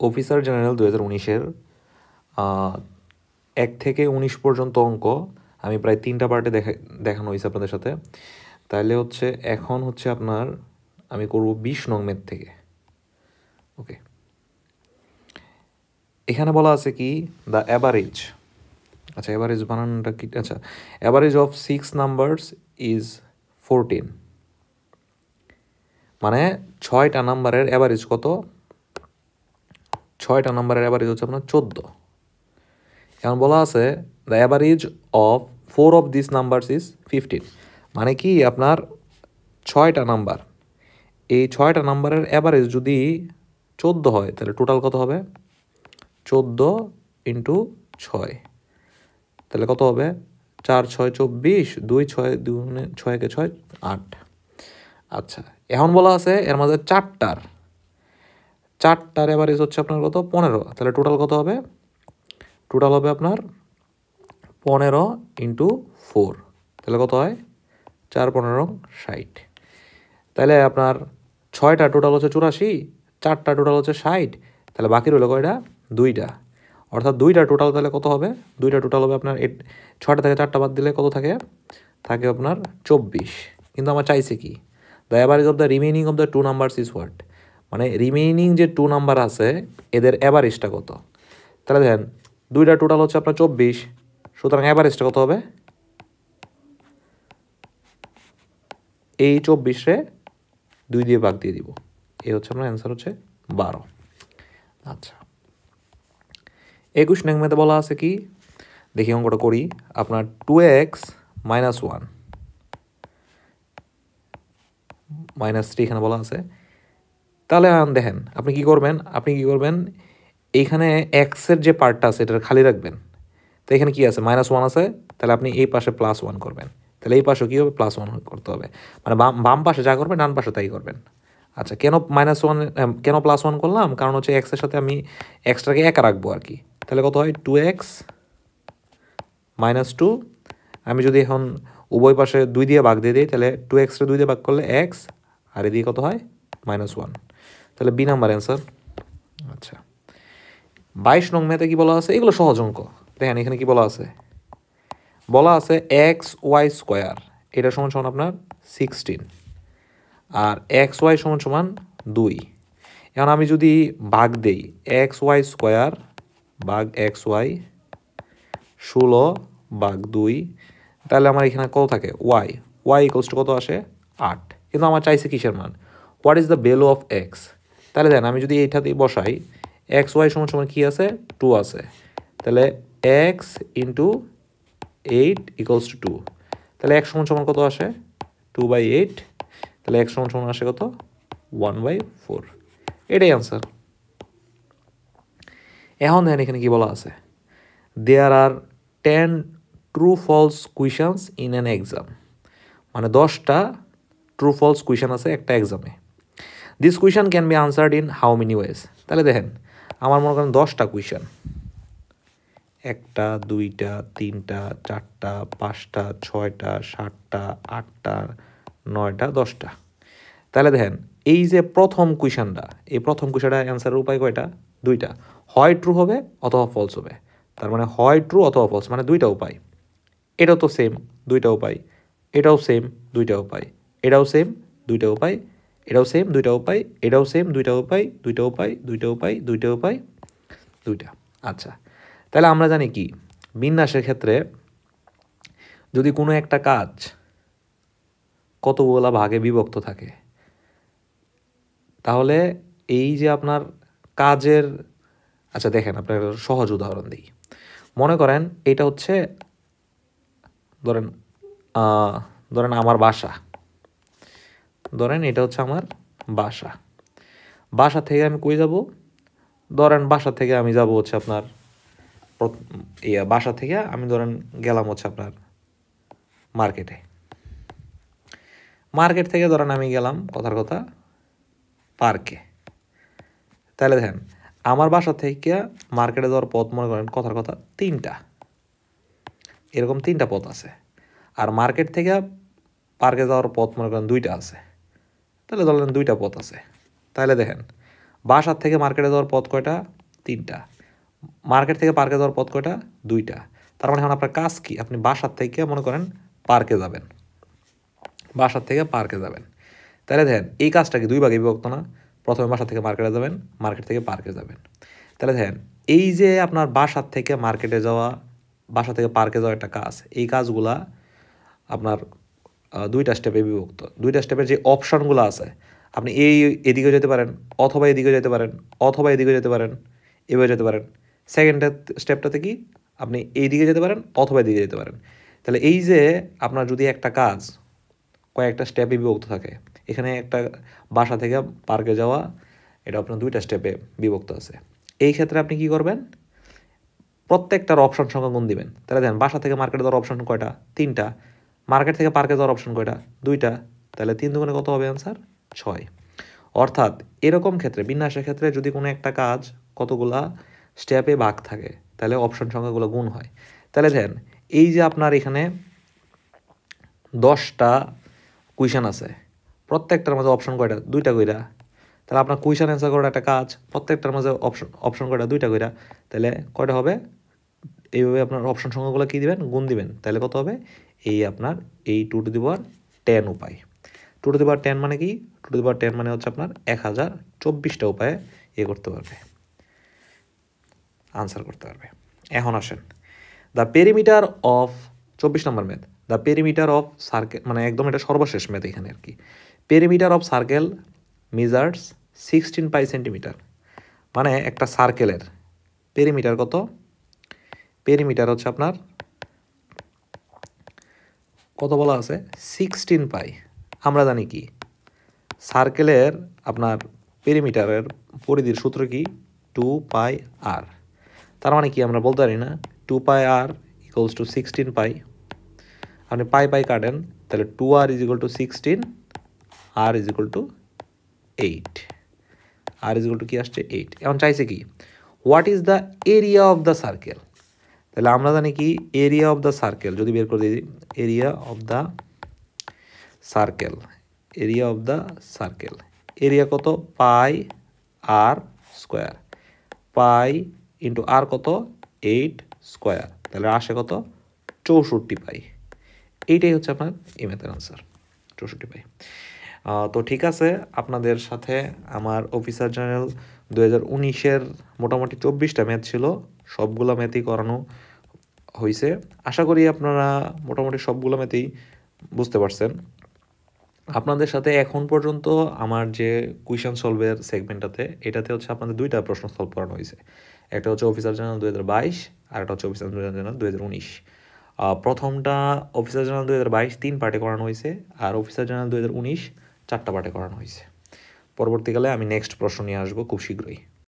Officer general 2019-এর 1 থেকে 19 পর্যন্ত অঙ্ক আমি প্রায় 3টা পার্টে দেখানো হয়েছে আপনাদের সাথে। তাহলে হচ্ছে এখন হচ্ছে আপনার আমি করব 20 নং ম্যাথ থেকে। ওকে, এখানে বলা আছে কি দ্য অ্যাভারেজ। আচ্ছা, অ্যাভারেজ বানানটা কি? আচ্ছা, অ্যাভারেজ অফ 6 নাম্বারস ইজ 14, মানে 6টা নাম্বারের অ্যাভারেজ কত? 6টা নাম্বারের অ্যাভারেজ হচ্ছে আপনার 14। এখন বলা আছে the average of 4 of this numbers is 15, মানে কি আপনার 6টা নাম্বার, এই 6টা নাম্বারের অ্যাভারেজ যদি 14 হয় তাহলে টোটাল কত হবে? 14 ইন্টু 6, তাহলে কত হবে? 4 6 24, 2 6 2 6 কে 6 8। আচ্ছা, এখন বলা আছে এর মাঝে চারটার অ্যাভারেজ হচ্ছে আপনার কত? 15, তাহলে টোটাল কত হবে? টোটাল হবে আপনার 15 ইন্টু 4, তাহলে কত হয়? 4 15 60। তাহলে আপনার 6টা টোটাল হচ্ছে 84, 4টা টোটাল হচ্ছে 60, তাহলে বাকি রইল কয়টা? 2টা, অর্থাৎ 2টা টোটাল তাহলে কত হবে? 2টা টোটাল হবে আপনার 6টা থেকে 4টা বাদ দিলে কত থাকে? থাকে আপনার 24। কিন্তু আমার চাইছে কি the average of the remaining of the 2 numbers is what, মানে রিমেইনিং যে 2 নাম্বার আছে এদের অ্যাভারেজটা কত? তাহলে দেখেন 2টা টোটাল হচ্ছে আপনার 24, সুতরাং অ্যাভারেজটা কত হবে? এই 24-রে 2 দিয়ে ভাগ দিয়ে দিব, এই হচ্ছে আপনার অ্যান্সার হচ্ছে 12। আচ্ছা, 21 নং ম্যাথে বলা আছে কি, দেখি অঙ্কটা করি। আপনার 2x - 1 -3 এখানে বলা আছে। তাহলে দেখেন আপনি কি করবেন, এইখানে এক্সের যে পার্টটা আছে এটা খালি রাখবেন। তো এখানে কি আছে? -1 আছে, তাহলে আপনি এই পাশে +1 করবেন, তাহলে এই পাশে কী হবে? +1 করতে হবে, মানে বাম পাশে যা করবেন ডান পাশে তাই করবেন। আচ্ছা, কেন -1 কেন +1 করলাম? কারণ হচ্ছে এক্সের সাথে আমি এক্সট্রাকে একা রাখবো আর কি। তাহলে কত হয়? 2x - 2। আমি যদি এখন উভয় পাশে 2 দিয়ে ভাগ দিয়ে দিই, তাহলে 2x-রে 2 দিয়ে ভাগ করলে x, আর এদিকে কত হয়? -1, তাহলে বি নাম্বার অ্যান্সার। আচ্ছা, 22 নং ম্যাথে কি বলা আছে? এগুলো সহজ অঙ্ক। দেখেন এখানে কি বলা আছে? বলা আছে xy², এটা সমান সমান আপনার 16, আর xy সমান সমান 2। এখন আমি যদি ভাগ দেই xy² ভাগ xy 16/2, তাহলে আমার এখানে কত থাকে? y ইকুয়ালস টু কত আসে? 8। কিন্তু আমার চাইছে কিসের মান? What is the value of x. তাহলে দেন আমি যদি এইটাতেই বসাই, xy সমান সমান কী আছে? 2 আছে, তাহলে x ইন্টু 8 ইকুয়ালস টু 2, তাহলে x সমান সমান কত আসে? 2/8, তাহলে x সমান সমান আসে কত? 1/4। এটাই আনসার। এখন দেখেন এখানে কি বলা আছে? There are 10 true false questions in an exam, মানে 10টা ট্রু ফলস কুয়েশন আছে একটা এক্সামে। This question can be answered in how many ways. তাহলে দেখেন আমার মনে করেন 10টা কুয়েশন, 1টা 2টা 3টা 4টা 5টা 6টা 7টা 8টা 9টা 10টা। তাহলে দেখেন এই যে প্রথম কুয়েশনটা, এই প্রথম কুয়েশনটা অ্যান্সারের উপায় কয়টা? 2টা, হয় ট্রু হবে অথবা ফলস হবে। তার মানে হয় ট্রু অথবা ফলস, মানে 2টা উপায়। এটাও তো সেম, 2টা উপায়। এটাও সেম, 2টা উপায়। এটাও সেম, 2টা উপায়। এটাও সেম, 2টা উপায়। এটাও সেম, 2টা উপায়। 2টা উপায়, 2টা উপায়, 2টা উপায়, 2টা। আচ্ছা, তাহলে আমরা জানি কি বিন্যাসের ক্ষেত্রে যদি কোনো একটা কাজ কতগুলা ভাগে বিভক্ত থাকে, তাহলে এই যে আপনার কাজের, আচ্ছা দেখেন আপনার সহজ উদাহরণ দিই। মনে করেন এটা হচ্ছে ধরেন ধরেন আমার বাসা, ধরেন এটা হচ্ছে আমার বাসা। বাসা থেকে আমি কই যাব? ধরেন বাসা থেকে আমি যাব হচ্ছে আপনার বাসা থেকে আমি ধরেন গেলাম হচ্ছে আপনার মার্কেটে। মার্কেট থেকে ধরেন আমি গেলাম কথার কথা পার্কে। তাহলে দেখেন আমার বাসা থেকে মার্কেটে যাওয়ার পথ মনে করেন কথার কথা 3টা, এরকম 3টা পথ আছে। আর মার্কেট থেকে পার্কে যাওয়ার পথ মনে করেন 2টা আছে, তাহলে ধরেন 2টা পথ আছে। তাহলে দেখেন বাসার থেকে মার্কেটে যাওয়ার পথ কয়টা? 3টা। মার্কেট থেকে পার্কে যাওয়ার পথ কয়টা? 2টা। তার মানে এখন আপনার কাজ কি? আপনি বাসার থেকে মনে করেন পার্কে যাবেন, বাসার থেকে পার্কে যাবেন, তাহলে দেখেন এই কাজটা কি 2 ভাগে বিভক্ত না? প্রথমে বাসা থেকে মার্কেটে যাবেন, মার্কেট থেকে পার্কে যাবেন। তাহলে দেখেন এই যে আপনার বাসার থেকে মার্কেটে যাওয়া, বাসা থেকে পার্কে যাওয়া একটা কাজ, এই কাজগুলা আপনার 2টা স্টেপে বিভক্ত। 2টা স্টেপের যে অপশনগুলো আছে, আপনি এদিকে যেতে পারেন, অথবা এদিকে যেতে পারেন, অথবা এদিকে যেতে পারেন, এভাবে যেতে পারেন। সেকেন্ড স্টেপটাতে কি? আপনি এইদিকে যেতে পারেন অথবা এদিকে যেতে পারেন। তাহলে এই যে আপনার যদি একটা কাজ কয়েকটা স্টেপে বিভক্ত থাকে, এখানে একটা বাসা থেকে পার্কে যাওয়া, এটা আপনার 2টা স্টেপে বিভক্ত আছে। এই ক্ষেত্রে আপনি কি করবেন? প্রত্যেকটার অপশন সংখ্যা গুণ দিবেন। তাহলে দেখেন বাসা থেকে মার্কেটে যাওয়ার অপশন কয়টা? 3টা। মার্কেট থেকে পার্কে যাওয়ার অপশন কয়টা? 2টা। তাহলে 3 দুগুণে কত হবে অ্যান্সার? 6। অর্থাৎ এরকম ক্ষেত্রে, বিন্যাসের ক্ষেত্রে যদি কোনো একটা কাজ কতগুলা স্টেপে ভাগ থাকে, তাহলে অপশন সংখ্যাগুলো গুণ হয়। তাহলে দেখেন এই যে আপনার এখানে 10টা কুইশন আছে, প্রত্যেকটার মাঝে অপশন কয়টা? 2টা কইরা। তাহলে আপনার কুইশন অ্যান্সার করার একটা কাজ, প্রত্যেকটার মাঝে অপশন কয়টা? 2টা কইরা। তাহলে কয়টা হবে? এইভাবে আপনার অপশন সংখ্যাগুলো কী দিবেন? গুণ দিবেন। তাহলে কত হবে? এই আপনার এই 2^10 উপায়। 2^10 মানে কি? 2^10 মানে হচ্ছে আপনার 1024টা উপায়ে করতে পারবে, আনসার করতে পারবে। এখন আসেন, the perimeter of 24 number math, the perimeter of circle, মানে একদম এটা সর্বশেষ ম্যাথ এখানে আর কি। Perimeter of circle measures 16 pi centimetre. মানে একটা সার্কেলের পেরিমিটার কত? পেরিমিটার হচ্ছে আপনার কত বলা আছে? 16 পাই। আমরা জানি কি সার্কেলের আপনার পেরিমিটারের পরিধির সূত্র কি? 2 পাই আর। তার মানে কি আমরা বলতে পারি না 2 পাই আর ইকুয়ালস টু 16 পাই? আপনি পাই পাই কাটেন, তাহলে 2r ইজ ইকুয়াল টু 16, আর ইজ ইকুয়াল টু 8। আর ইজ ইকুয়াল টু কি আসছে? 8। এখন চাইছে কি? What is the area of the circle? তাহলে আমরা জানি কি এরিয়া অফ দ্য সার্কেল যদি বের করে দিই, area of the circle, area of the circle, area কত? পাই আর স্কোয়ার। পাই ইন্টু আর কত? 8 স্কোয়ার। তাহলে আসে কত? 64 পাই। এইটাই হচ্ছে আপনার এই ম্যাথের আনসার, 64 পাই। তো ঠিক আছে, আপনাদের সাথে আমার অফিসার জেনারেল 2019-এর মোটামুটি 24টা ম্যাথ ছিল, সবগুলো ম্যাথই করানো হয়েছে। আশা করি আপনারা মোটামুটি সবগুলো ম্যাথেই বুঝতে পারছেন। আপনাদের সাথে এখন পর্যন্ত আমার যে কুইশন সলভের সেগমেন্টটাতে, এটাতে হচ্ছে আপনাদের 2টা প্রশ্ন সলভ করানো হয়েছে। একটা হচ্ছে অফিসার জেনারেল 2022, আর একটা হচ্ছে অফিসার জেনারেল 2019। প্রথমটা অফিসার জেনারেল 2022 3 পার্টে করানো হয়েছে, আর অফিসার জেনারেল 2019 4টা পার্টে করানো হয়েছে। পরবর্তীকালে আমি নেক্সট প্রশ্ন নিয়ে আসবো খুব শীঘ্রই।